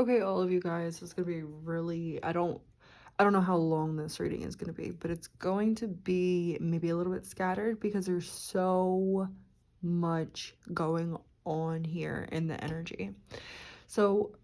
Okay, all of you guys, it's gonna be really, I don't know how long this reading is gonna be, but it's going to be maybe a little bit scattered because there's so much going on here in the energy. So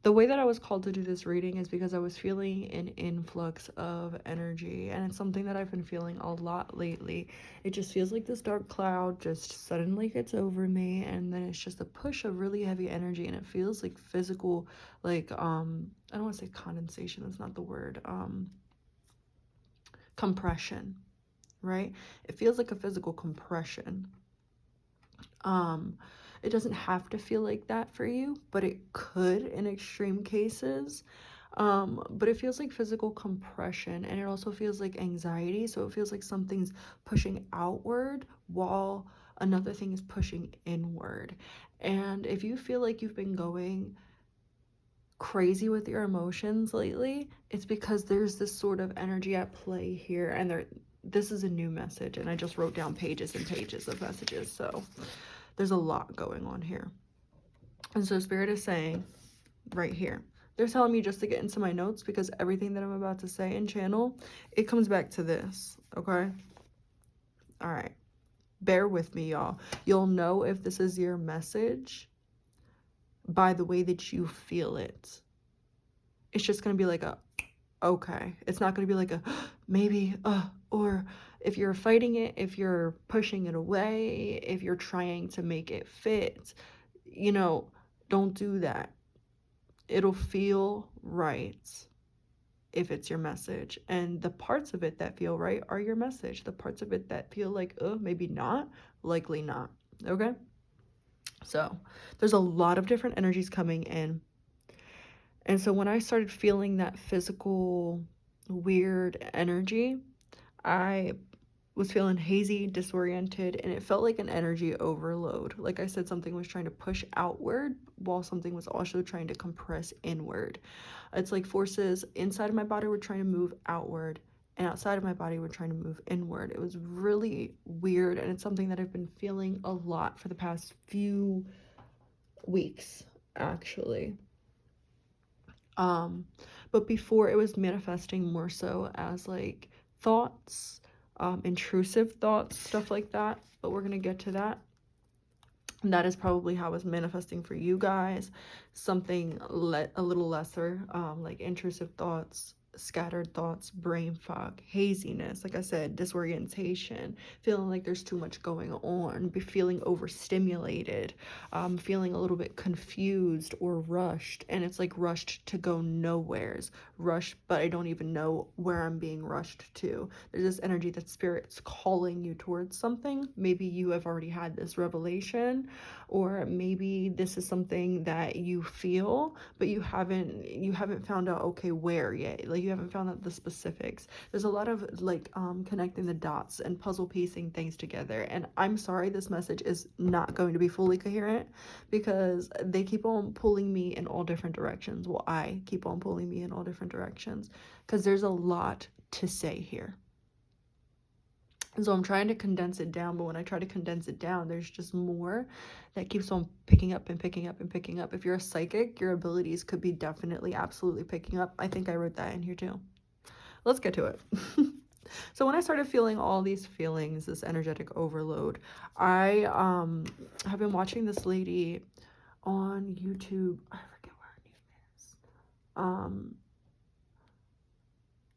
the way that I was called to do this reading is because I was feeling an influx of energy, and it's something that I've been feeling a lot lately. It just feels like this dark cloud just suddenly gets over me, and then it's just a push of really heavy energy, and it feels like physical, like I don't want to say condensation, that's not the word. Compression, right? It feels like a physical compression. Um, it doesn't have to feel like that for you, but it could in extreme cases. But it feels like physical compression, and it also feels like anxiety. So it feels like something's pushing outward while another thing is pushing inward. And if you feel like you've been going crazy with your emotions lately, it's because there's this sort of energy at play here, and this is a new message, and I just wrote down pages and pages of messages, so there's a lot going on here. And so Spirit is saying right here, they're telling me just to get into my notes because everything that I'm about to say in channel, it comes back to this, okay? All right. Bear with me, y'all. You'll know if this is your message by the way that you feel it. It's just going to be like a, okay. It's not going to be like a, maybe, or if you're fighting it, if you're pushing it away, if you're trying to make it fit, you know, don't do that. It'll feel right if it's your message. And the parts of it that feel right are your message. The parts of it that feel like, oh, maybe not, likely not. Okay? So there's a lot of different energies coming in. And so when I started feeling that physical, weird energy, I was feeling hazy, disoriented, and it felt like an energy overload. Like I said, something was trying to push outward while something was also trying to compress inward. It's like forces inside of my body were trying to move outward, and outside of my body were trying to move inward. It was really weird, and it's something that I've been feeling a lot for the past few weeks, actually. Um, but before it was manifesting more so as like thoughts, intrusive thoughts, stuff like that. But we're gonna get to that. And that is probably how it's manifesting for you guys. Something a little lesser, like intrusive thoughts, scattered thoughts, brain fog, haziness, like I said, disorientation, feeling like there's too much going on, be feeling overstimulated, feeling a little bit confused or rushed, and it's like rushed to go nowheres, rushed, but I don't even know where I'm being rushed to. There's this energy that spirit's calling you towards something. Maybe you have already had this revelation, or maybe this is something that you feel but you haven't found out, okay, where yet, like you haven't found out the specifics. There's a lot of like connecting the dots and puzzle piecing things together, and I'm sorry this message is not going to be fully coherent because they keep on pulling me in all different directions. Well, I keep on pulling me in all different directions because there's a lot to say here. So I'm trying to condense it down, but when I try to condense it down, there's just more that keeps on picking up and picking up and picking up. If you're a psychic, your abilities could be definitely, absolutely picking up. I think I wrote that in here too. Let's get to it. So when I started feeling all these feelings, this energetic overload, I have been watching this lady on YouTube. I forget what her name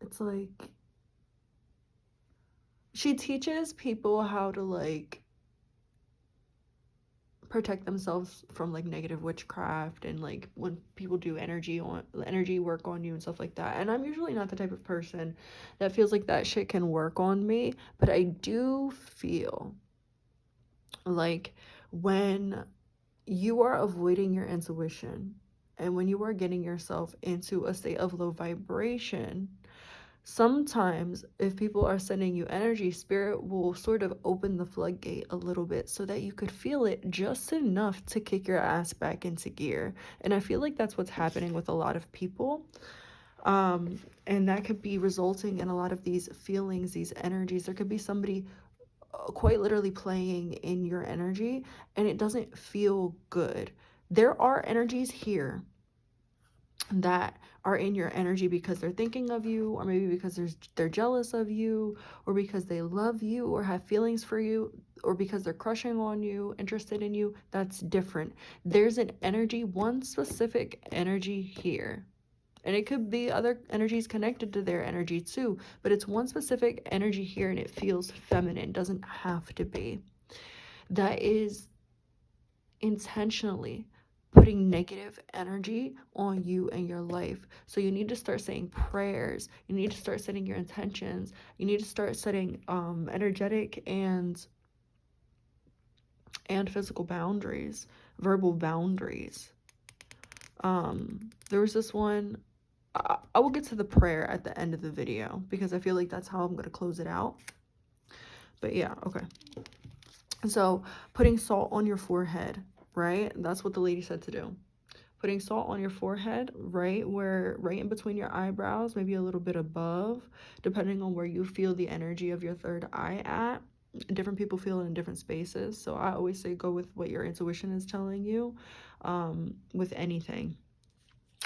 is. It's like she teaches people how to like protect themselves from like negative witchcraft, and like when people do energy work on you and stuff like that. And I'm usually not the type of person that feels like that shit can work on me, but I do feel like when you are avoiding your intuition and when you are getting yourself into a state of low vibration, sometimes if people are sending you energy, spirit will sort of open the floodgate a little bit so that you could feel it just enough to kick your ass back into gear. And I feel like that's what's happening with a lot of people. And that could be resulting in a lot of these feelings, these energies. There could be somebody quite literally playing in your energy, and it doesn't feel good. There are energies here that are in your energy because they're thinking of you, or maybe because they're jealous of you, or because they love you or have feelings for you, or because they're crushing on you, interested in you. That's different. There's an energy, one specific energy here. And it could be other energies connected to their energy too, but it's one specific energy here, and it feels feminine. Doesn't have to be. That is intentionally putting negative energy on you and your life. So you need to start saying prayers. You need to start setting your intentions. You need to start setting energetic and physical boundaries, verbal boundaries. There was this one. I will get to the prayer at the end of the video because I feel like that's how I'm going to close it out. But yeah, okay. So putting salt on your forehead, right? That's what the lady said to do. Putting salt on your forehead, right in between your eyebrows, maybe a little bit above, depending on where you feel the energy of your third eye at. Different people feel it in different spaces. So I always say go with what your intuition is telling you with anything.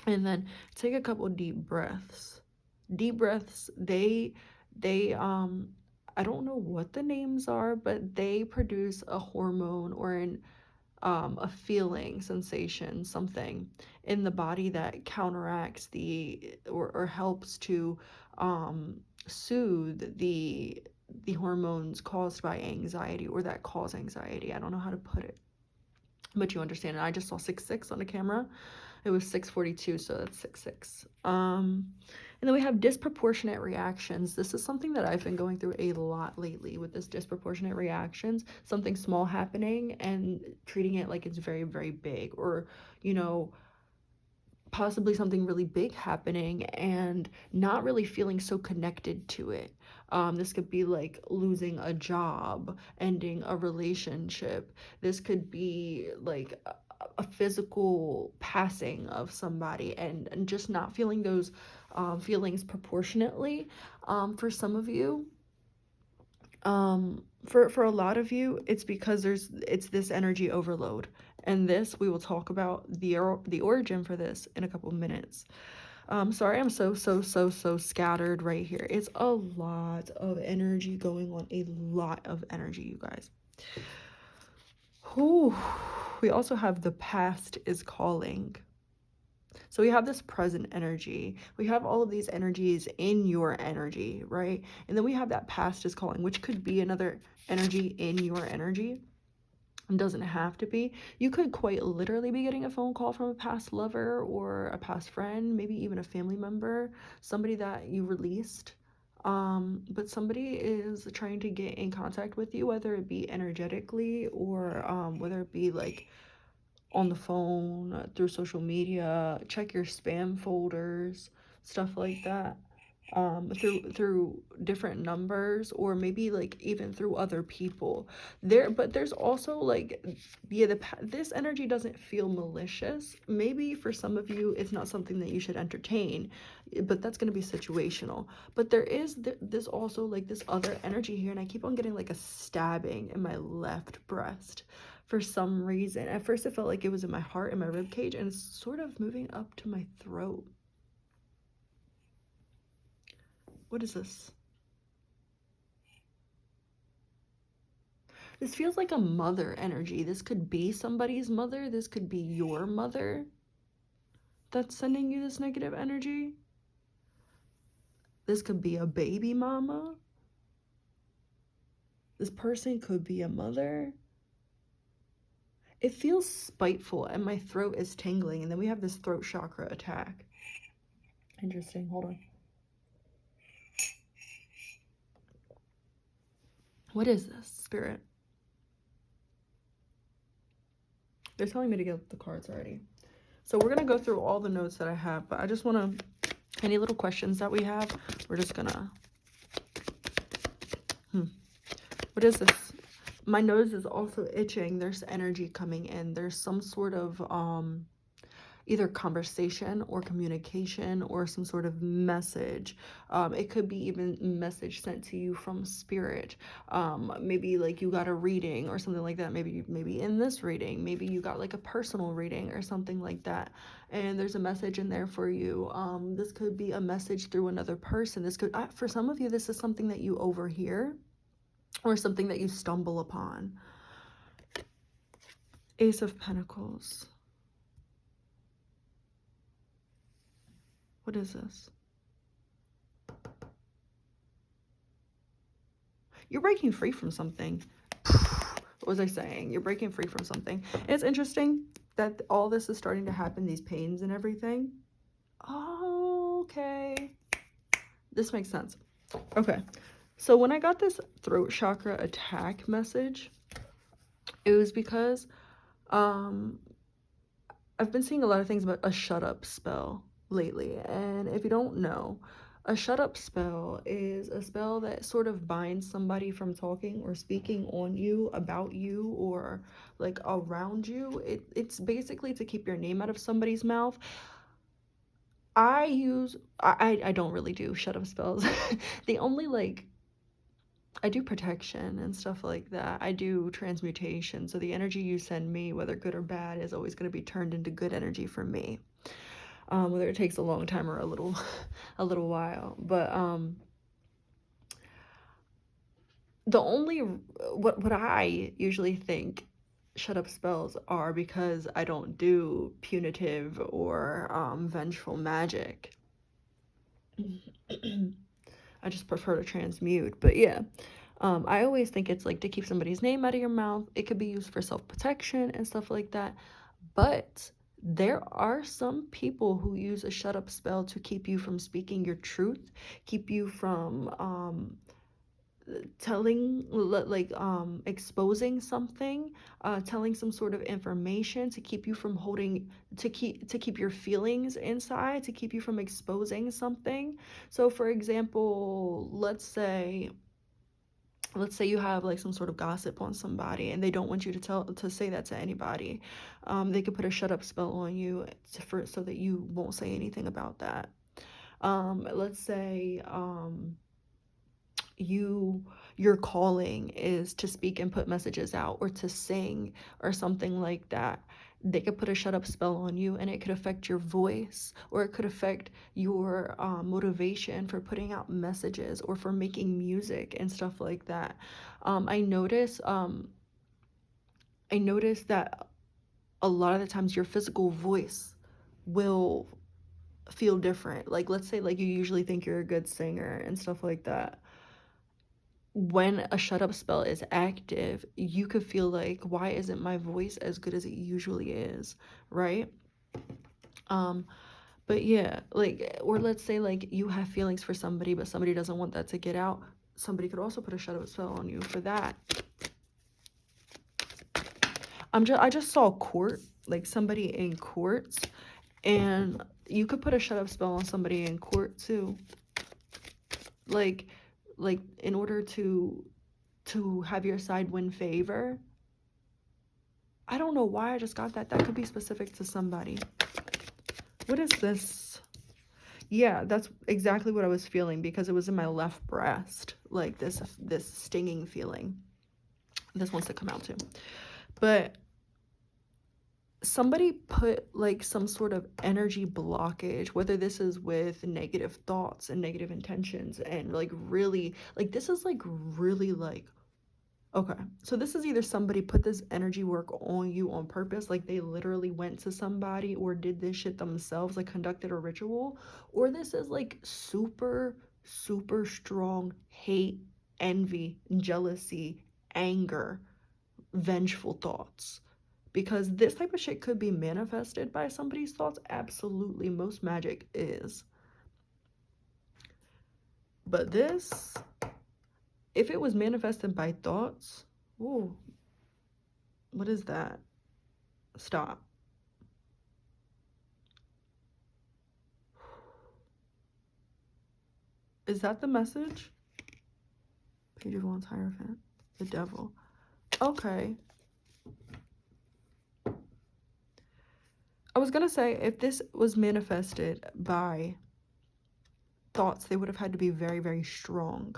And then take a couple deep breaths. Deep breaths, they I don't know what the names are, but they produce a hormone or a feeling, sensation, something in the body that counteracts or helps to soothe the hormones caused by anxiety, or that cause anxiety. I don't know how to put it, but you understand it. I just saw 6-6 on the camera. It was 6:42, so that's 6-6. And then we have disproportionate reactions. This is something that I've been going through a lot lately with this disproportionate reactions. Something small happening and treating it like it's very, very big, or, you know, possibly something really big happening and not really feeling so connected to it. This could be like losing a job, ending a relationship. This could be like a physical passing of somebody, and just not feeling those feelings proportionately. For some of you, for a lot of you, it's because it's this energy overload, and this we will talk about the origin for this in a couple of minutes. Sorry, I'm so scattered right here. It's a lot of energy going on, a lot of energy, you guys. Whew. We also have the past is calling. So we have this present energy. We have all of these energies in your energy, right? And then we have that past is calling, which could be another energy in your energy. It doesn't have to be. You could quite literally be getting a phone call from a past lover or a past friend, maybe even a family member, somebody that you released. But somebody is trying to get in contact with you, whether it be energetically or whether it be like on the phone, through social media. Check your spam folders, stuff like that. Through different numbers, or maybe like even through other people. But there's also like, yeah, this energy doesn't feel malicious. Maybe for some of you it's not something that you should entertain, but that's going to be situational. But there is this also like this other energy here, and I keep on getting like a stabbing in my left breast for some reason. At first it felt like it was in my heart, in my rib cage, and it's sort of moving up to my throat. What is this? This feels like a mother energy. This could be somebody's mother. This could be your mother that's sending you this negative energy. This could be a baby mama. This person could be a mother. It feels spiteful, and my throat is tingling. And then we have this throat chakra attack. Interesting. Hold on. What is this, Spirit? They're telling me to get the cards already. So we're going to go through all the notes that I have, but I just want to, any little questions that we have, we're just going to, what is this? My nose is also itching. There's energy coming in. There's some sort of, either conversation or communication or some sort of message. It could be even message sent to you from spirit. Maybe like you got a reading or something like that. Maybe in this reading, maybe you got like a personal reading or something like that, and there's a message in there for you. This could be a message through another person. This could, for some of you, this is something that you overhear or something that you stumble upon. Ace of Pentacles. What is this? You're breaking free from something. What was I saying? You're breaking free from something. And it's interesting that all this is starting to happen, these pains and everything. Oh, okay. This makes sense. Okay. So when I got this throat chakra attack message, it was because I've been seeing a lot of things about a shut up spell lately. And if you don't know, a shut up spell is a spell that sort of binds somebody from talking or speaking on you, about you, or like around you. It's basically to keep your name out of somebody's mouth. I don't really do shut up spells. The only like I do protection and stuff like that. I do transmutation. So the energy you send me, whether good or bad, is always going to be turned into good energy for me. Whether it takes a long time or a little a little while. But the only what I usually think shut up spells are, because I don't do punitive or vengeful magic. I just prefer to transmute. But yeah, I always think it's like to keep somebody's name out of your mouth. It could be used for self-protection and stuff like that. But there are some people who use a shut up spell to keep you from speaking your truth, keep you from telling, like exposing something, telling some sort of information, to keep you from holding, to keep your feelings inside, to keep you from exposing something. So for example, let's say you have like some sort of gossip on somebody and they don't want you to say that to anybody. They could put a shut up spell on you so that you won't say anything about that. Let's say your calling is to speak and put messages out, or to sing or something like that. They could put a shut up spell on you, and it could affect your voice, or it could affect your motivation for putting out messages or for making music and stuff like that. I notice that a lot of the times your physical voice will feel different. Like, let's say like you usually think you're a good singer and stuff like that. When a shut up spell is active, you could feel like, why isn't my voice as good as it usually is, right? Um, but yeah, like, or let's say like you have feelings for somebody, but somebody doesn't want that to get out. Somebody could also put a shut up spell on you for that. I just saw court, like somebody in courts, and you could put a shut up spell on somebody in court too. Like in order to have your side win favor. I don't know why I just got that. That could be specific to somebody. What is this? Yeah, that's exactly what I was feeling, because it was in my left breast. Like this stinging feeling. This wants to come out too. But somebody put like some sort of energy blockage, whether this is with negative thoughts and negative intentions, and like really, like this is like really like, okay, so this is either somebody put this energy work on you on purpose, like they literally went to somebody or did this shit themselves, like conducted a ritual, or this is like super, super strong hate, envy, jealousy, anger, vengeful thoughts. Because this type of shit could be manifested by somebody's thoughts. Absolutely, most magic is. But this, if it was manifested by thoughts, ooh, what is that? Stop. Is that the message? Page of Wands, Hierophant. The Devil. Okay. I was gonna say, if this was manifested by thoughts, they would have had to be very, very strong.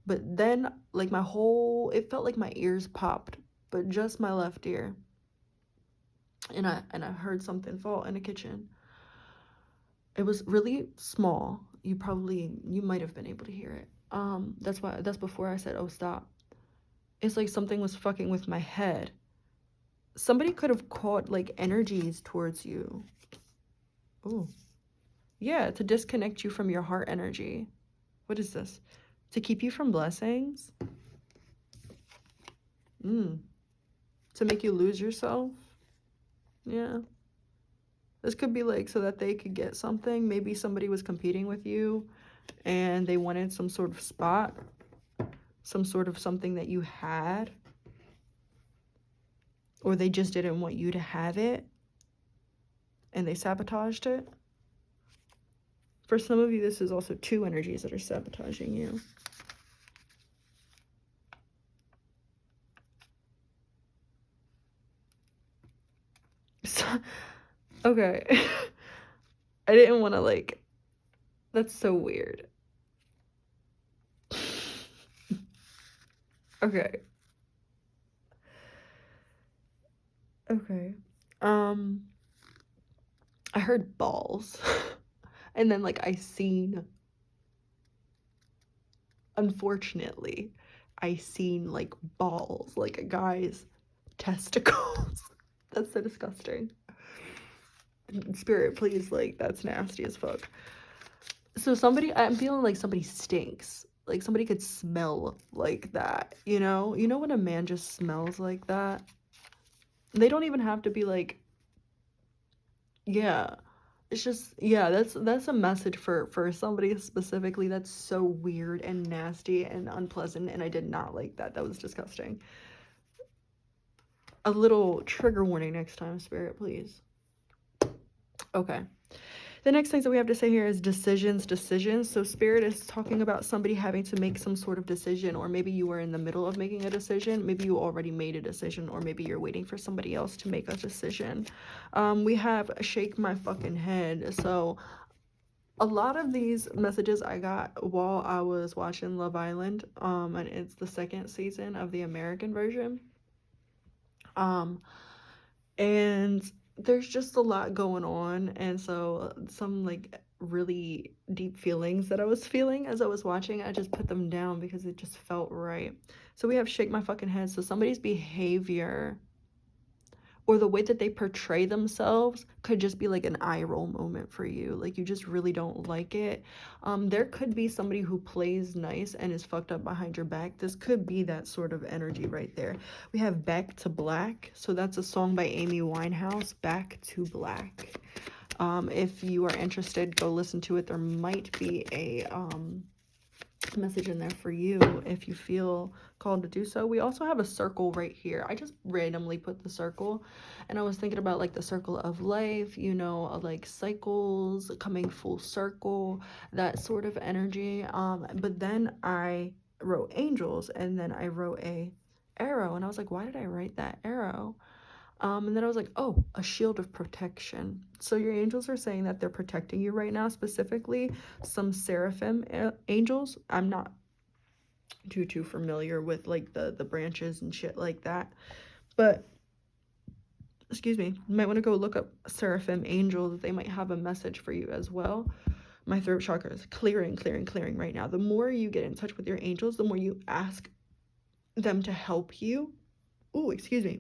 But then, like, it felt like my ears popped, but just my left ear. And I heard something fall in the kitchen. It was really small. You might have been able to hear it. That's before I said, oh, stop. It's like something was fucking with my head. Somebody could have caught, like, energies towards you. Oh. Yeah, to disconnect you from your heart energy. What is this? To keep you from blessings? To make you lose yourself? Yeah. This could be like so that they could get something. Maybe somebody was competing with you and they wanted some sort of spot, some sort of something that you had, or they just didn't want you to have it and they sabotaged it. For some of you, this is also two energies that are sabotaging you. So, okay. I didn't want to, like, that's so weird. Okay. Okay. I heard balls. And then, like, unfortunately, I seen, like, balls, like a guy's testicles. That's so disgusting. Spirit, please, like, that's nasty as fuck. So I'm feeling like somebody stinks. Like, somebody could smell like that, you know? You know when a man just smells like that? They don't even have to be, like, yeah. It's just, yeah, that's a message for somebody specifically. That's so weird and nasty and unpleasant, and I did not like that. That was disgusting. A little trigger warning next time, Spirit, please. Okay. The next things that we have to say here is decisions. So Spirit is talking about somebody having to make some sort of decision, or maybe you were in the middle of making a decision. Maybe you already made a decision, or maybe you're waiting for somebody else to make a decision. We have shake my fucking head. So a lot of these messages I got while I was watching Love Island, and it's the second season of the American version. And there's just a lot going on, and so some, like, really deep feelings that I was feeling as I was watching, I just put them down because it just felt right. So we have shake my fucking head. So somebody's behavior or the way that they portray themselves could just be like an eye roll moment for you. Like, you just really don't like it. There could be somebody who plays nice and is fucked up behind your back. This could be that sort of energy right there. We have Back to Black. So that's a song by Amy Winehouse, Back to Black. If you are interested, go listen to it. There might be a message in there for you if you feel called to do so. We also have a circle right here. I just randomly put the circle, and I was thinking about, like, the circle of life, you know, like cycles coming full circle, that sort of energy. But then I wrote angels, and then I wrote a arrow, and I was like, why did I write that arrow? And then I was like, oh, a shield of protection. So your angels are saying that they're protecting you right now, specifically some seraphim angels. I'm not too familiar with, like, the branches and shit like that. But, excuse me, you might want to go look up seraphim angels. They might have a message for you as well. My throat chakra is clearing right now. The more you get in touch with your angels, the more you ask them to help you. Oh, excuse me.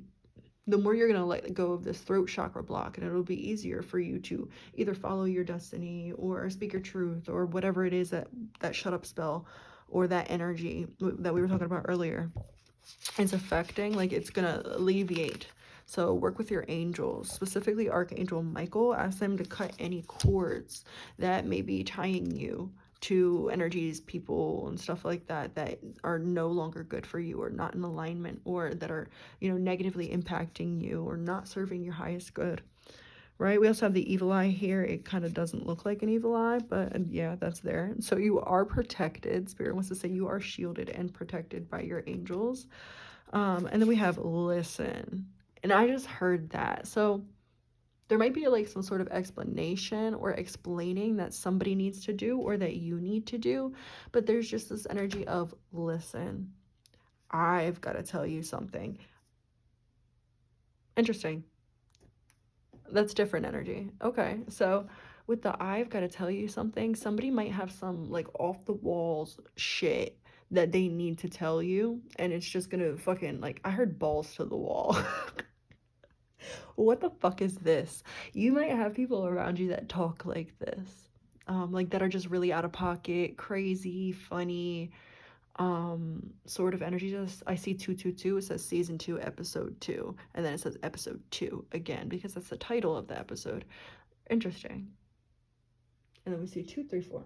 The more you're going to let go of this throat chakra block, and it'll be easier for you to either follow your destiny or speak your truth or whatever it is that shut up spell or that energy that we were talking about earlier is affecting. Like, it's going to alleviate. So work with your angels, specifically Archangel Michael. Ask them to cut any cords that may be tying you to energies, people, and stuff like that that are no longer good for you or not in alignment, or that are, you know, negatively impacting you or not serving your highest good, right? We also have the evil eye here. It kind of doesn't look like an evil eye, but yeah, that's there. So you are protected. Spirit wants to say you are shielded and protected by your angels. And then we have listen, and I just heard that. So There might be like some sort of explanation or explaining that somebody needs to do or that you need to do, but there's just this energy of, listen, I've got to tell you something. Interesting. That's different energy. Okay, so with the I've got to tell you something, somebody might have some like off the walls shit that they need to tell you, and it's just gonna fucking, like, I heard balls to the wall. What the fuck is this? You might have people around you that talk like this, like that are just really out of pocket, crazy, funny, sort of energy. Just, I see 222, it says season 2 episode 2, and then it says episode 2 again because that's the title of the episode. Interesting. And then we see 234.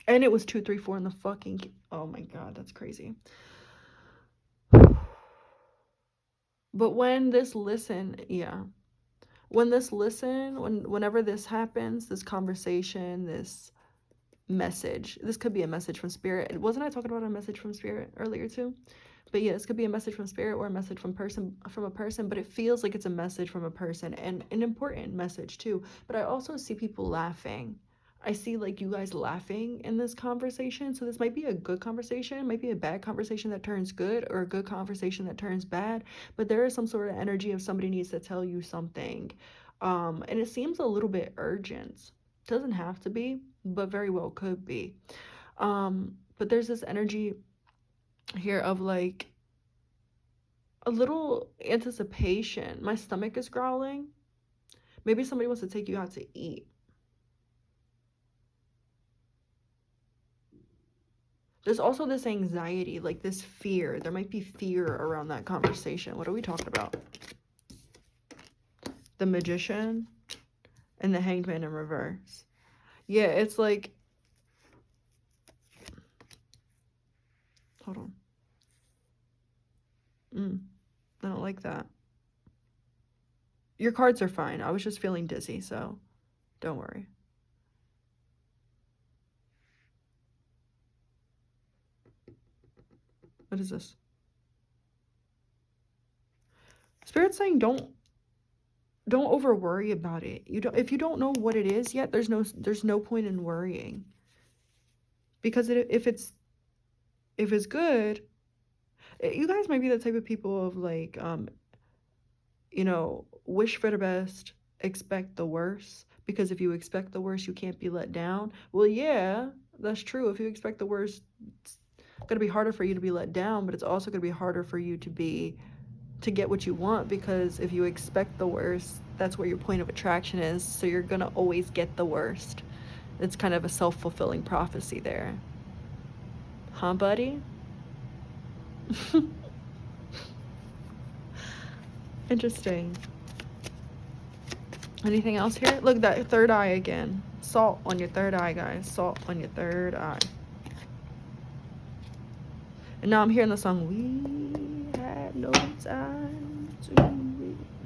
And it was 234 in the fucking, oh my god, that's crazy. But when this listen, yeah, whenever this happens, this conversation, this message, this could be a message from spirit. Wasn't I talking about a message from spirit earlier too? But yeah, this could be a message from spirit or a message from a person, but it feels like it's a message from a person, and an important message too. But I also see people laughing. I see like you guys laughing in this conversation. So this might be a good conversation, might be a bad conversation that turns good, or a good conversation that turns bad. But there is some sort of energy of somebody needs to tell you something. And it seems a little bit urgent. Doesn't have to be, but very well could be. But there's this energy here of like a little anticipation. My stomach is growling. Maybe somebody wants to take you out to eat. There's also this anxiety, like this fear. There might be fear around that conversation. What are we talking about? The Magician and the Hanged Man in reverse. Yeah, it's like, hold on. I don't like that. Your cards are fine. I was just feeling dizzy, so don't worry. What is this? Spirit's saying don't over worry about it. If you don't know what it is yet, there's no point in worrying. Because if it's good, you guys might be the type of people of like, wish for the best, expect the worst. Because if you expect the worst, you can't be let down. Well, yeah, that's true. If you expect the worst, it's gonna be harder for you to be let down, but it's also gonna be harder for you to get what you want, because if you expect the worst, that's where your point of attraction is. So you're gonna always get the worst. It's kind of a self-fulfilling prophecy there. Huh, buddy? Interesting. Anything else here? Look, that third eye again. Salt on your third eye, guys. Salt on your third eye. And now I'm hearing the song, we had no time to...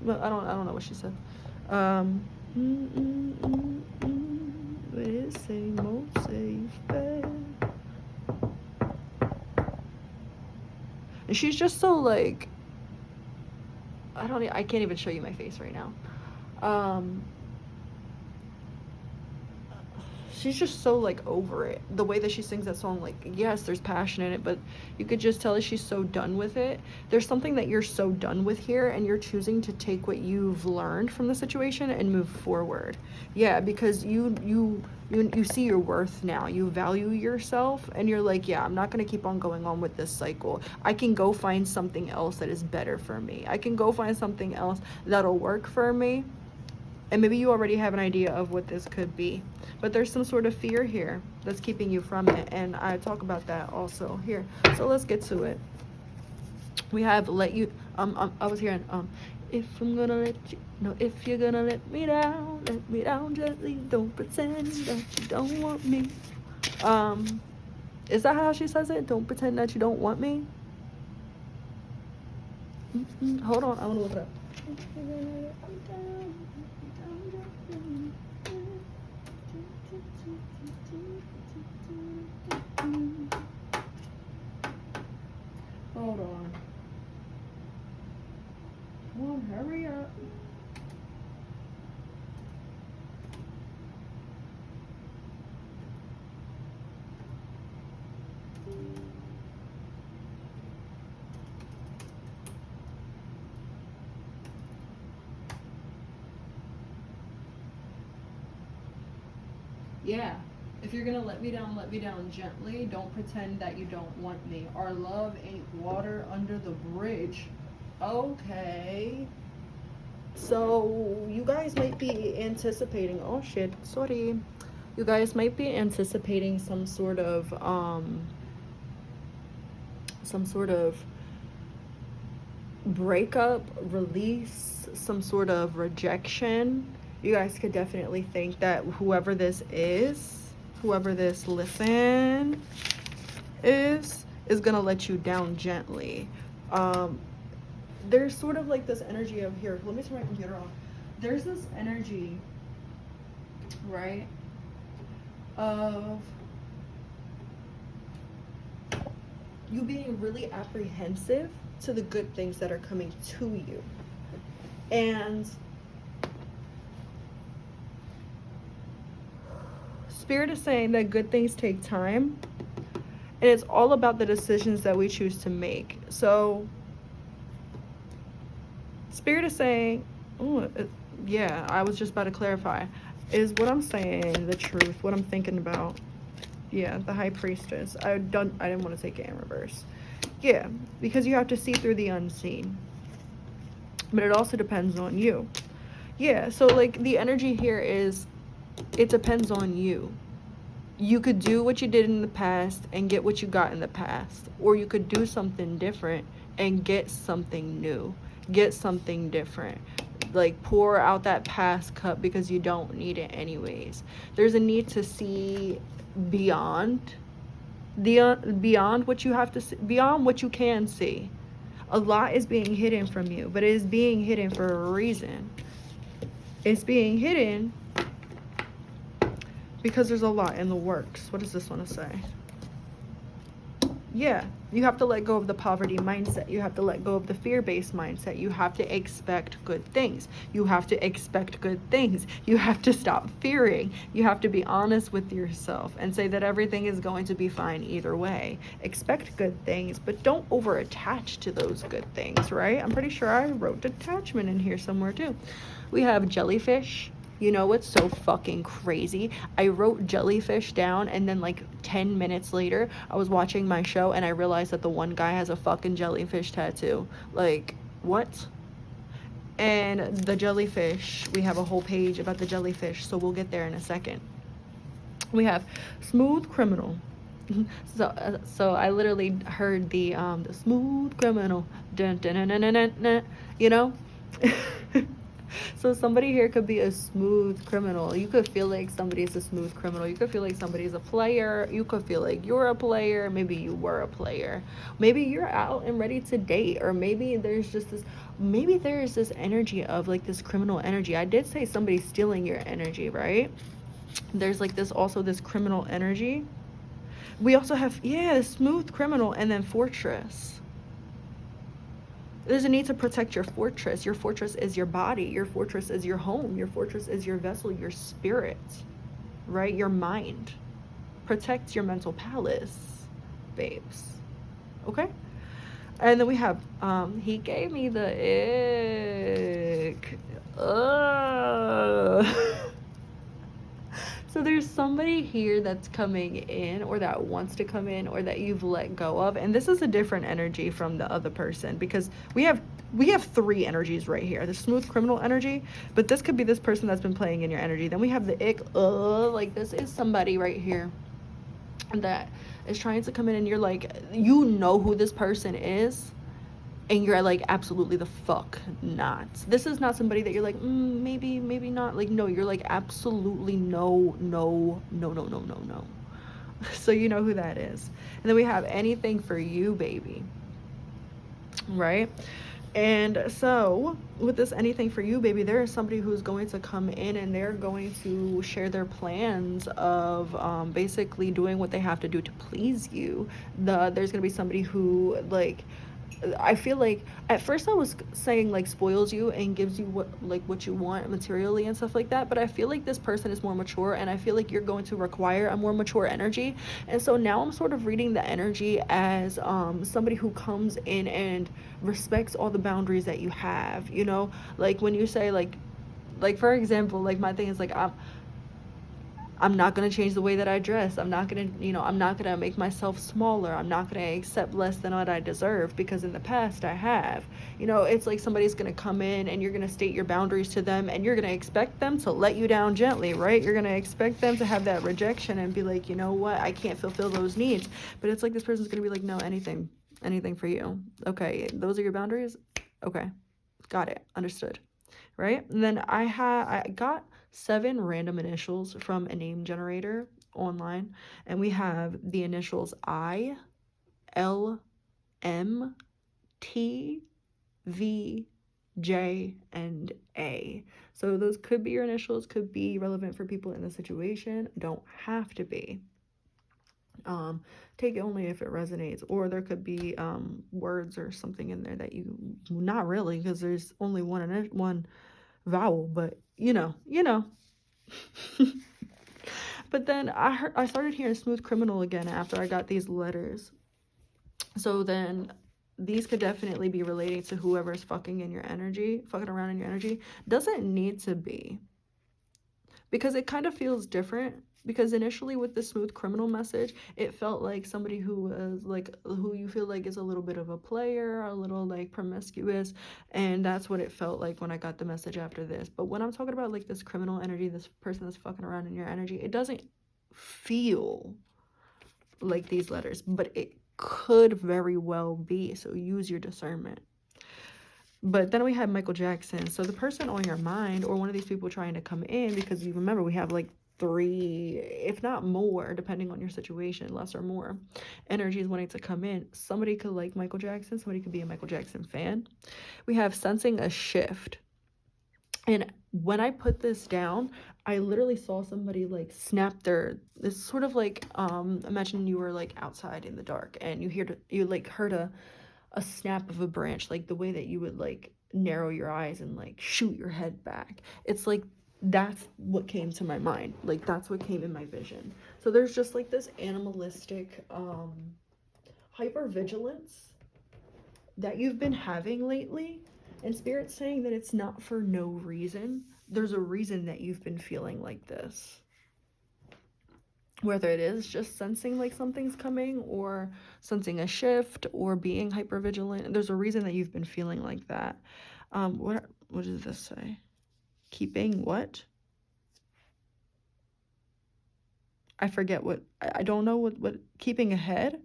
Well, I don't know what she said. And she's just so like, I can't even show you my face right now. She's just so like over it. The way that she sings that song, like, yes, there's passion in it, but you could just tell that she's so done with it. There's something that you're so done with here, and you're choosing to take what you've learned from the situation and move forward. Yeah, because you see your worth now. You value yourself, and you're like, yeah, I'm not going to keep on going on with this cycle. I can go find something else that is better for me. I can go find something else that'll work for me. And maybe you already have an idea of what this could be, but there's some sort of fear here that's keeping you from it, and I talk about that also here. So let's get to it. We have let you, I was hearing, if I'm gonna let you, no, if you're gonna let me down gently, don't pretend that you don't want me. Is that how she says it? Don't pretend that you don't want me? Hold on, I wanna look it up. Hold on. Come on, hurry up. Yeah. If you're gonna let me down gently. Don't pretend that you don't want me. Our love ain't water under the bridge. Okay. So you guys might be anticipating, oh shit, sorry. You guys might be anticipating some sort of breakup, release, some sort of rejection. You guys could definitely think that whoever this listen is gonna let you down gently. There's sort of like this energy of here. Let me turn my computer off. There's this energy, right, of you being really apprehensive to the good things that are coming to you. And Spirit is saying that good things take time, and it's all about the decisions that we choose to make. So Spirit is saying, yeah, I was just about to clarify. Is what I'm saying the truth? What I'm thinking about? Yeah, the High Priestess. I didn't want to take it in reverse. Yeah, because you have to see through the unseen. But it also depends on you. Yeah, so like the energy here is, it depends on you. You could do what you did in the past and get what you got in the past. Or you could do something different and get something new. Get something different. Like pour out that past cup because you don't need it anyways. There's a need to see beyond what you have to see, beyond what you can see. A lot is being hidden from you, but it is being hidden for a reason. It's being hidden because there's a lot in the works. What does this want to say? Yeah, you have to let go of the poverty mindset. You have to let go of the fear-based mindset. You have to expect good things. You have to expect good things. You have to stop fearing. You have to be honest with yourself and say that everything is going to be fine either way. Expect good things, but don't over-attach to those good things, right? I'm pretty sure I wrote detachment in here somewhere too. We have jellyfish. You know what's so fucking crazy? I wrote jellyfish down, and then like 10 minutes later, I was watching my show and I realized that the one guy has a fucking jellyfish tattoo. Like, what? And the jellyfish, we have a whole page about the jellyfish, so we'll get there in a second. We have smooth criminal. So I literally heard the smooth criminal, dun, dun, dun, dun, dun, dun, dun, you know. So somebody here could be a smooth criminal. You could feel like somebody's a smooth criminal. You could feel like somebody's a player. You could feel like you're a player. Maybe you were a player. Maybe you're out and ready to date. Or maybe there's this energy of like this criminal energy. I did say somebody's stealing your energy, right? There's like this criminal energy. We also have, the smooth criminal, and then fortress. There's a need to protect your fortress. Your fortress is your body. Your fortress is your home. Your fortress is your vessel, your spirit, right? Your mind. Protect your mental palace, babes. Okay? And then we have, he gave me the ick. So there's somebody here that's coming in, or that wants to come in, or that you've let go of. And this is a different energy from the other person, because we have 3 energies right here. The smooth criminal energy, but this could be this person that's been playing in your energy. Then we have the ick, like this is somebody right here that is trying to come in, and you're like, you know who this person is, and you're like, absolutely the fuck not. This is not somebody that you're like, maybe not. Like, no, you're like, absolutely no. So you know who that is. And then we have anything for you, baby. Right? And so with this anything for you, baby, there is somebody who's going to come in, and they're going to share their plans of basically doing what they have to do to please you. There's going to be somebody who, like, I feel like at first I was saying like spoils you and gives you what you want materially and stuff like that, but I feel like this person is more mature, and I feel like you're going to require a more mature energy. And so now I'm sort of reading the energy as somebody who comes in and respects all the boundaries that you have, you know? Like when you say like for example, like my thing is like I'm not going to change the way that I dress. I'm not going to, I'm not going to make myself smaller. I'm not going to accept less than what I deserve because in the past I have. It's like somebody's going to come in and you're going to state your boundaries to them and you're going to expect them to let you down gently, right? You're going to expect them to have that rejection and be like, you know what? I can't fulfill those needs. But it's like this person's going to be like, no, anything for you. Okay, those are your boundaries? Okay, got it. Understood. Right? And then I got 7 random initials from a name generator online, and we have the initials I, L, M, T, V, J, and A. So those could be your initials, could be relevant for people in the situation, don't have to be. Take it only if it resonates, or there could be words or something in there that you not really, because there's only one vowel, but But then I started hearing Smooth Criminal again after I got these letters. So then these could definitely be relating to whoever's fucking around in your energy. Doesn't need to be, because it kind of feels different. Because initially with the Smooth Criminal message, it felt like somebody who was like, who you feel like is a little bit of a player, a little like promiscuous, and that's what it felt like when I got the message after this. But when I'm talking about like this criminal energy, this person that's fucking around in your energy, it doesn't feel like these letters, but it could very well be. So use your discernment. But then we have Michael Jackson. So the person on your mind, or one of these people trying to come in, because you remember we have like 3, if not more, depending on your situation, less or more, energies wanting to come in. Somebody could like Michael Jackson. Somebody could be a Michael Jackson fan. We have sensing a shift. And when I put this down, I literally saw somebody like snap it's sort of like, imagine you were like outside in the dark and you like heard a snap of a branch, like the way that you would like narrow your eyes and like shoot your head back. It's like that's what came to my mind. Like that's what came in my vision. So there's just like this animalistic hyper vigilance that you've been having lately, and Spirit's saying that it's not for no reason. There's a reason that you've been feeling like this. Whether it is just sensing like something's coming, or sensing a shift, or being hyper vigilant, there's a reason that you've been feeling like that. What does this say? Keeping what? I forget what. I don't know what keeping ahead.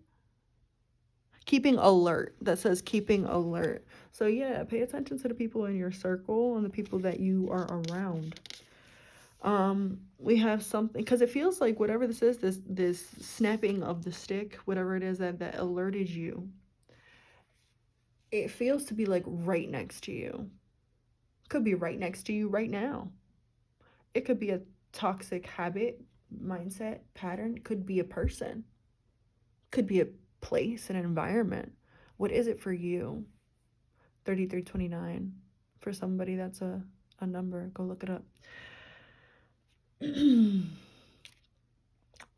Keeping alert. That says keeping alert. So yeah, pay attention to the people in your circle and the people that you are around. We have something, because it feels like whatever this is, this snapping of the stick, whatever it is that alerted you, it feels to be like right next to you. Could be right next to you right now. It could be a toxic habit, mindset, pattern. Could be a person. Could be a place, an environment. What is it for you? 3329. For somebody, that's a number. Go look it up.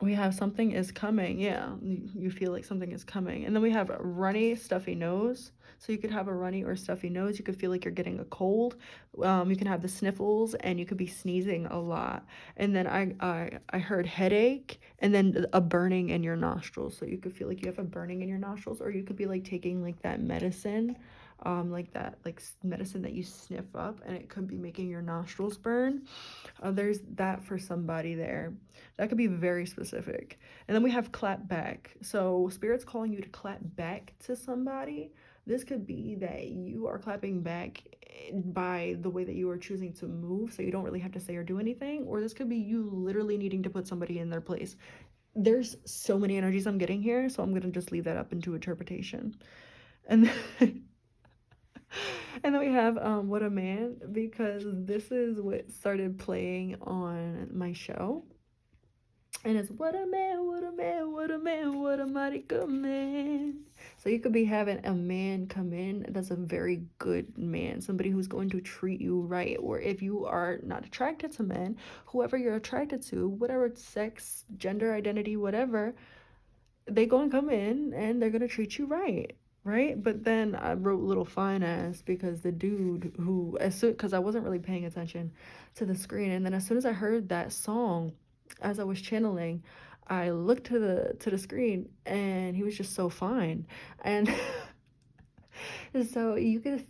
We have something is coming. Yeah, you feel like something is coming. And then we have a runny, stuffy nose. So you could have a runny or stuffy nose. You could feel like you're getting a cold. You can have the sniffles, and you could be sneezing a lot. And then I heard headache, and then a burning in your nostrils. So you could feel like you have a burning in your nostrils, or you could be like taking like that medicine, like that like medicine that you sniff up, and it could be making your nostrils burn. There's that for somebody there. That could be very specific. And then we have clap back. So Spirit's calling you to clap back to somebody. This could be that you are clapping back by the way that you are choosing to move, so you don't really have to say or do anything. Or this could be you literally needing to put somebody in their place. There's so many energies I'm getting here, so I'm going to just leave that up into interpretation. And then, and then we have What a Man, because this is what started playing on my show. And it's what a man, what a man, what a man, what a mighty good man. So you could be having a man come in that's a very good man, somebody who's going to treat you right. Or if you are not attracted to men, whoever you're attracted to, whatever sex, gender identity, whatever, they gonna come in and they're gonna treat you right, right? But then I wrote little fine ass because the dude who, as soon, because I wasn't really paying attention to the screen, and then as soon as I heard that song, as I was channeling, I looked to the screen and he was just so fine, and so you could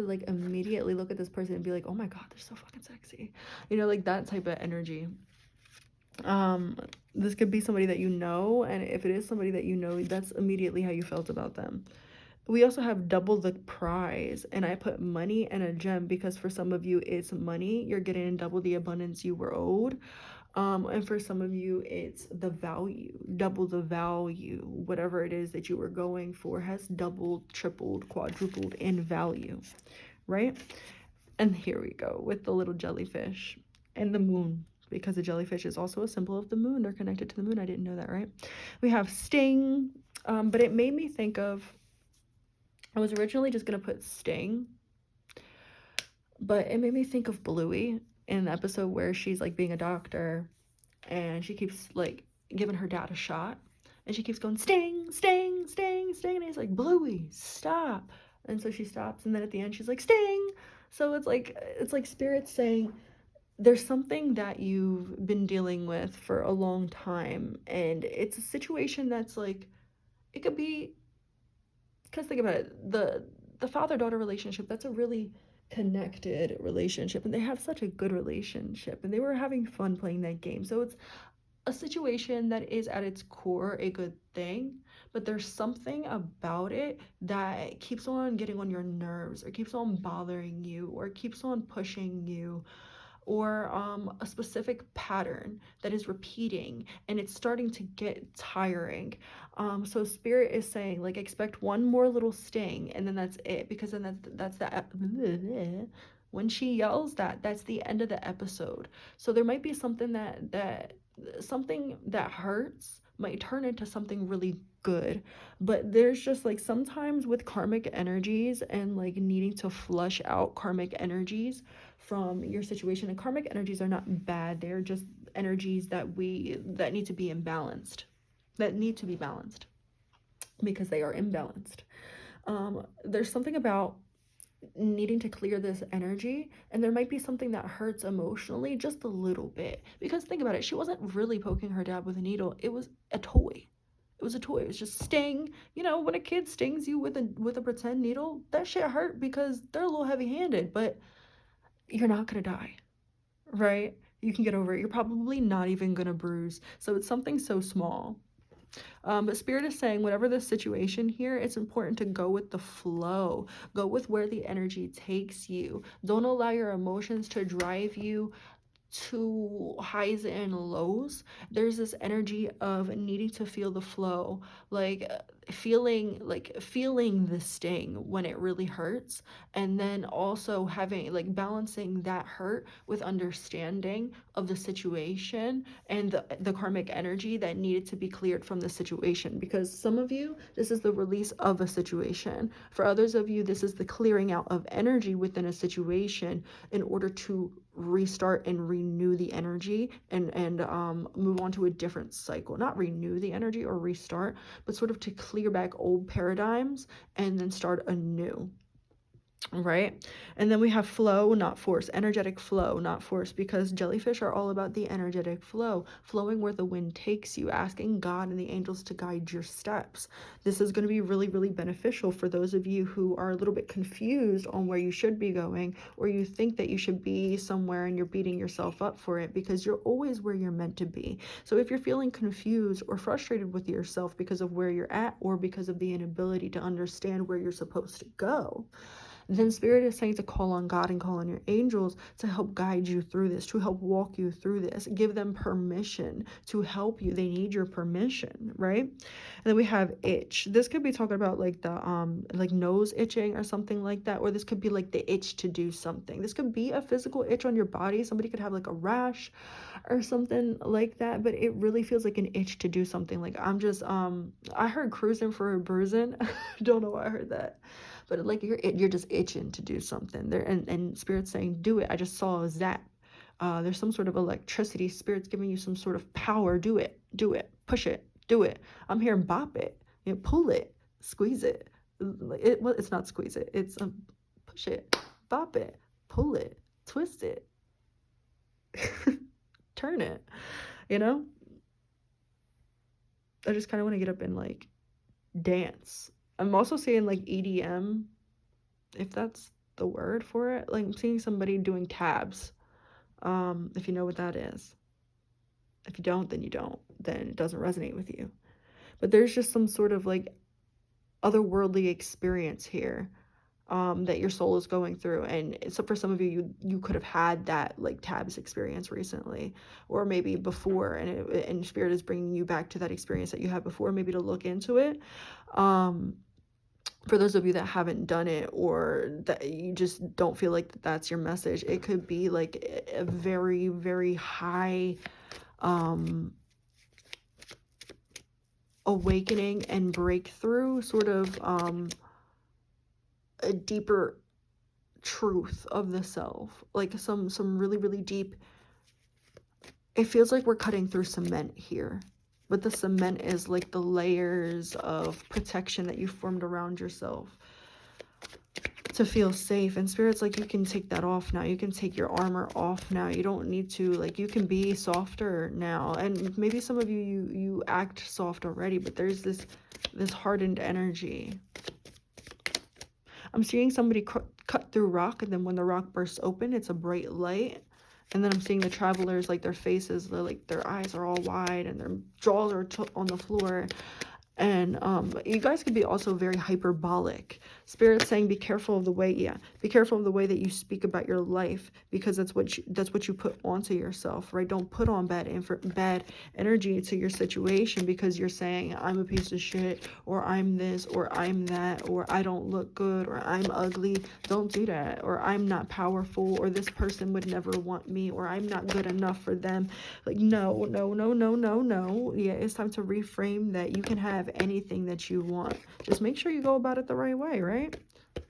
like immediately look at this person and be like, oh my god, they're so fucking sexy, you know, like that type of energy. um this could be somebody that you know, and if it is somebody that you know, that's immediately how you felt about them. We also have double the prize, and I put money and a gem because for some of you it's money, you're getting double the abundance you were owed. And for some of you it's the value, double the value, whatever it is that you were going for has doubled, tripled, quadrupled in value, right? And here we go with the little jellyfish and the moon, because the jellyfish is also a symbol of the moon. They're connected to the moon. I didn't know that, right? We have sting, but it made me think of, I was originally just going to put sting, but it made me think of Bluey in the episode where she's like being a doctor and she keeps like giving her dad a shot and she keeps going sting, sting, sting, sting, and he's like, Bluey, stop. And so she stops, and then at the end she's like sting. So it's like spirit saying there's something that you've been dealing with for a long time, and it's a situation that's like, it could be, because think about it, the father-daughter relationship, that's a really connected relationship, and they have such a good relationship, and they were having fun playing that game. So it's a situation that is at its core a good thing, but there's something about it that keeps on getting on your nerves, or keeps on bothering you, or keeps on pushing you, or a specific pattern that is repeating and it's starting to get tiring. So spirit is saying like, expect one more little sting and then that's it, because then that's that. When she yells that, that's the end of the episode. So there might be something that something that hurts might turn into something really good. But there's just like sometimes with karmic energies and like needing to flush out karmic energies from your situation, and karmic energies are not bad, they're just energies that need to be imbalanced, that need to be balanced because they are imbalanced. There's something about needing to clear this energy, and there might be something that hurts emotionally just a little bit, because think about it, she wasn't really poking her dad with a needle, it was a toy. It was a toy. It was just sting. You know, when a kid stings you with a pretend needle, that shit hurt because they're a little heavy-handed, but you're not gonna die, right? You can get over it. You're probably not even gonna bruise. So it's something so small. But Spirit is saying, whatever the situation here, it's important to go with the flow. Go with where the energy takes you. Don't allow your emotions to drive you to highs and lows. There's this energy of needing to feel the flow, like feeling the sting when it really hurts, and then also having like balancing that hurt with understanding of the situation and the karmic energy that needed to be cleared from the situation. Because some of you, this is the release of a situation. For others of you, this is the clearing out of energy within a situation in order to restart and renew the energy, and move on to a different cycle. Not renew the energy or restart, but sort of to clear back old paradigms and then start anew, right? And then we have flow, not force. Energetic flow, not force, because jellyfish are all about the energetic flow, flowing where the wind takes you, asking God and the angels to guide your steps. This is going to be really, really beneficial for those of you who are a little bit confused on where you should be going, or you think that you should be somewhere and you're beating yourself up for it, because you're always where you're meant to be. So if you're feeling confused or frustrated with yourself because of where you're at, or because of the inability to understand where you're supposed to go, then Spirit is saying to call on God and call on your angels to help guide you through this, to help walk you through this. Give them permission to help you. They need your permission, right? And then we have itch. This could be talking about like the like nose itching or something like that, or this could be like the itch to do something. This could be a physical itch on your body. Somebody could have like a rash or something like that, but it really feels like an itch to do something. Like I'm just I heard cruising for a bruising. Don't know why I heard that, but like you're just itching to do something there, and Spirit's saying do it. I just saw a zap. There's some sort of electricity. Spirit's giving you some sort of power. Do it, push it, do it. I'm hearing bop it, pull it, squeeze it. Well, it's not squeeze it, it's push it, bop it, pull it, twist it, turn it, you know? I just kind of want to get up and like dance. I'm also seeing like EDM, if that's the word for it. Like I'm seeing somebody doing tabs. If you know what that is. If you don't, then you don't. Then it doesn't resonate with you. But there's just some sort of like otherworldly experience here that your soul is going through. And so for some of you could have had that like tabs experience recently, or maybe before, and Spirit is bringing you back to that experience that you had before, maybe to look into it. For those of you that haven't done it, or that you just don't feel like that's your message, it could be like a very, very high awakening and breakthrough, sort of a deeper truth of the self, like some really, really deep. It feels like we're cutting through cement here, but the cement is like the layers of protection that you formed around yourself to feel safe. And Spirit's like, you can take that off now. You can take your armor off now. You don't need to, like, you can be softer now. And maybe some of you act soft already, but there's this hardened energy. I'm seeing somebody cut through rock, and then when the rock bursts open, it's a bright light. And then I'm seeing the travelers, like their faces, like their eyes are all wide and their jaws are on the floor. And you guys could be also very hyperbolic. Spirit's saying be careful of the way that you speak about your life, because that's what you put onto yourself, right? Don't put on bad energy to your situation because you're saying I'm a piece of shit, or I'm this, or I'm that, or I don't look good, or I'm ugly. Don't do that. Or I'm not powerful, or this person would never want me, or I'm not good enough for them. Like no. Yeah, it's time to reframe that. You can have anything that you want. Just make sure you go about it the right way, right?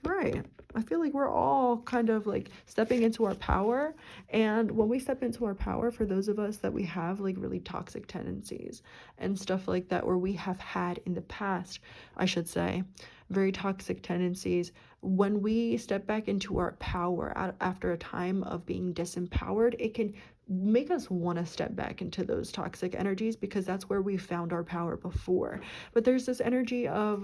Right. I feel like we're all kind of like stepping into our power. And when we step into our power, for those of us that we have like really toxic tendencies and stuff like that, or we have had in the past, I should say, very toxic tendencies, when we step back into our power after a time of being disempowered, it can make us want to step back into those toxic energies, because that's where we found our power before. But there's this energy of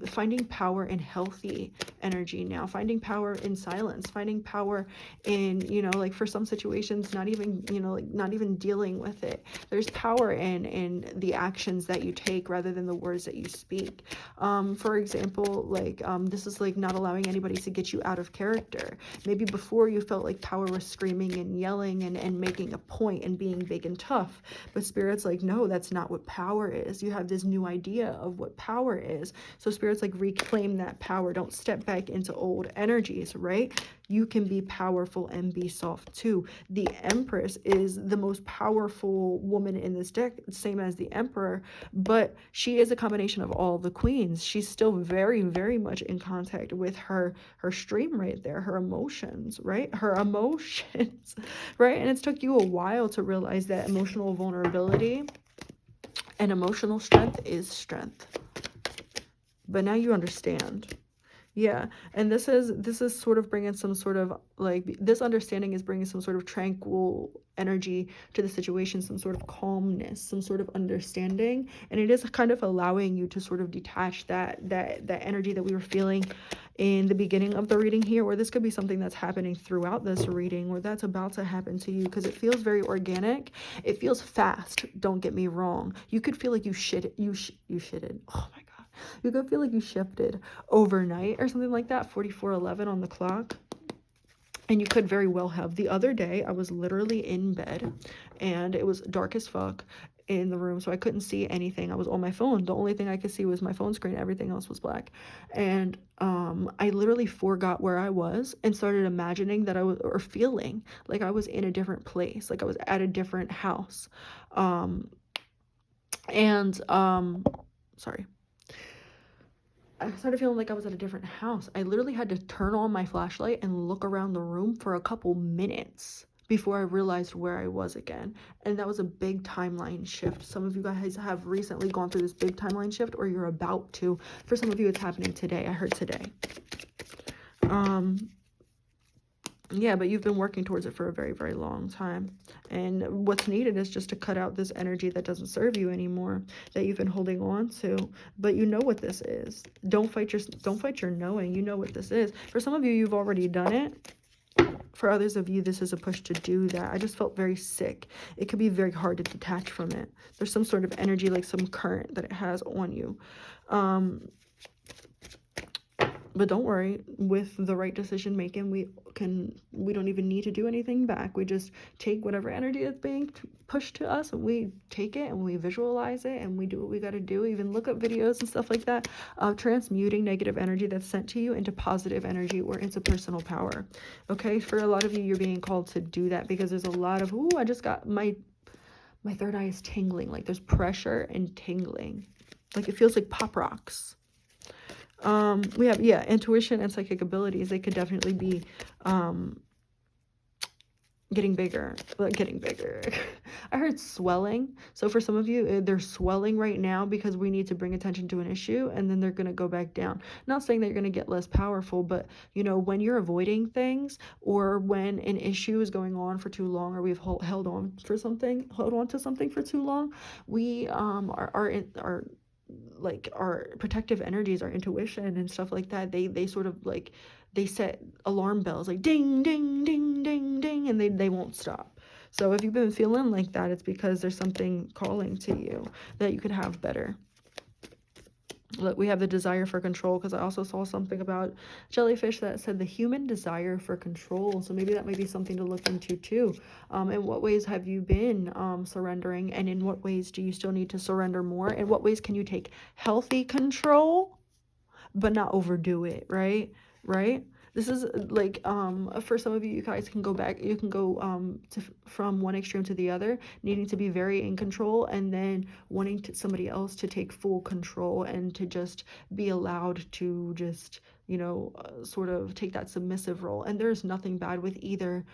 finding power in healthy energy now, finding power in silence, finding power in, like for some situations, not even, like not even dealing with it. There's power in the actions that you take rather than the words that you speak. For example, like this is like not allowing anybody to get you out of character. Maybe before you felt like power was screaming and yelling and making a point and being big and tough, but Spirit's like, no, that's not what power is. You have this new idea of what power is. So Spirit's like, reclaim that power. Don't step back into old energies, right? You can be powerful and be soft too. The Empress is the most powerful woman in this deck, same as the Emperor, but she is a combination of all the queens. She's still very, very much in contact with her stream right there, her emotions, right? Her emotions, right? And it's took you a while to realize that emotional vulnerability and emotional strength is strength. But now you understand. Yeah, and this is sort of bringing some sort of like, this understanding is bringing some sort of tranquil energy to the situation, some sort of calmness, some sort of understanding, and it is kind of allowing you to sort of detach that energy that we were feeling in the beginning of the reading here, or this could be something that's happening throughout this reading, or that's about to happen to you, because it feels very organic. It feels fast. Don't get me wrong. You could feel like you shitted. Oh my God. You could feel like you shifted overnight or something like that, 44:11 on the clock. And you could very well have. The other day, I was literally in bed and it was dark as fuck in the room, so I couldn't see anything. I was on my phone. The only thing I could see was my phone screen. Everything else was black. And I literally forgot where I was and started imagining that I was, or feeling like I was in a different place, like I was at a different house. Um, and sorry. I started feeling like I was at a different house. I literally had to turn on my flashlight and look around the room for a couple minutes before I realized where I was again. And that was a big timeline shift. Some of you guys have recently gone through this big timeline shift, or you're about to. For some of you, it's happening today. I heard today. Yeah, but you've been working towards it for a very, very long time. And what's needed is just to cut out this energy that doesn't serve you anymore, that you've been holding on to. But you know what this is. Don't fight your knowing. You know what this is. For some of you, you've already done it. For others of you, this is a push to do that. I just felt very sick. It could be very hard to detach from it. There's some sort of energy, like some current that it has on you. But don't worry, with the right decision making, we don't even need to do anything back. We just take whatever energy is being pushed to us, and we take it and we visualize it and we do what we got to do. Even look up videos and stuff like that of transmuting negative energy that's sent to you into positive energy or into personal power. Okay, for a lot of you, you're being called to do that because there's a lot of, I just got my third eye is tingling. Like there's pressure and tingling. Like it feels like pop rocks. We have, intuition and psychic abilities. They could definitely be getting bigger. I heard swelling. So for some of you, they're swelling right now because we need to bring attention to an issue, and then they're going to go back down. Not saying that you're going to get less powerful, but when you're avoiding things, or when an issue is going on for too long, or we've held on to something for too long, we are like our protective energies, our intuition and stuff like that, they sort of like, they set alarm bells like ding ding ding ding ding, and they won't stop. So if you've been feeling like that, it's because there's something calling to you that you could have better. Look, we have the desire for control, because I also saw something about jellyfish that said the human desire for control. So maybe that might be something to look into too. In what ways have you been surrendering, and in what ways do you still need to surrender more? In what ways can you take healthy control but not overdo it, right? This is like, for some of you, you guys can go back, you can go from one extreme to the other, needing to be very in control, and then wanting somebody else to take full control and to just be allowed to just, sort of take that submissive role. And there's nothing bad with either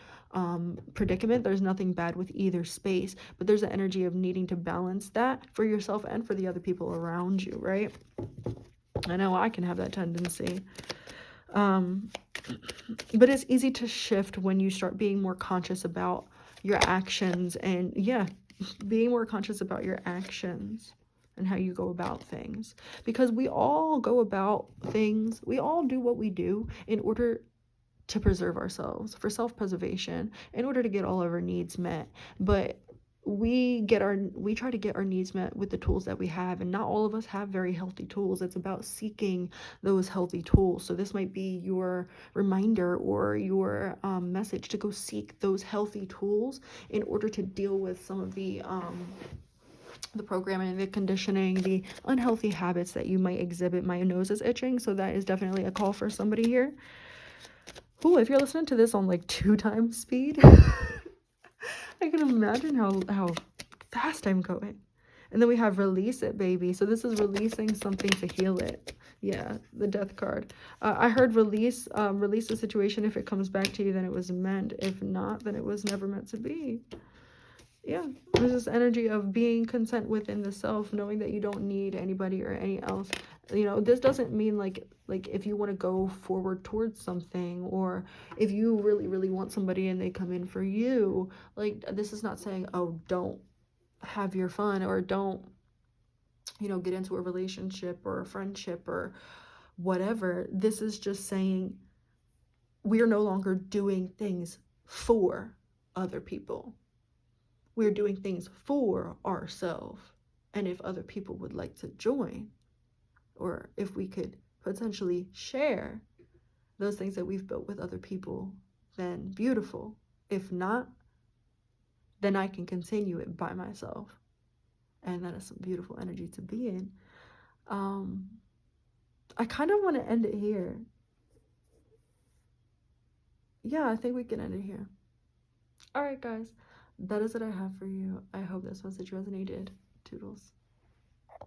predicament. There's nothing bad with either space, but there's an energy of needing to balance that for yourself and for the other people around you, right? I know I can have that tendency. But it's easy to shift when you start being more conscious about your actions, and being more conscious about your actions and how you go about things. Because we all go about things, we all do what we do in order to preserve ourselves, for self-preservation, in order to get all of our needs met. But we try to get our needs met with the tools that we have, and not all of us have very healthy tools. It's about seeking those healthy tools. So this might be your reminder or your message to go seek those healthy tools in order to deal with some of the programming, the conditioning, the unhealthy habits that you might exhibit. My nose is itching, so that is definitely a call for somebody here. Ooh, if you're listening to this on like 2 times speed, I can imagine how fast I'm going. And then we have release it, baby. So this is releasing something to heal it. Yeah, the death card. I heard release the situation. If it comes back to you, then it was meant. If not, then it was never meant to be. Yeah, there's this energy of being content within the self, knowing that you don't need anybody or any else. This doesn't mean like if you want to go forward towards something, or if you really, really want somebody and they come in for you, like, this is not saying, oh, don't have your fun, or don't, get into a relationship or a friendship or whatever. This is just saying we are no longer doing things for other people. We're doing things for ourselves. And if other people would like to join, or if we could potentially share those things that we've built with other people, then beautiful. If not, then I can continue it by myself. And that is some beautiful energy to be in. I kind of want to end it here. Yeah, I think we can end it here. All right, guys. That is what I have for you. I hope this message resonated. Toodles.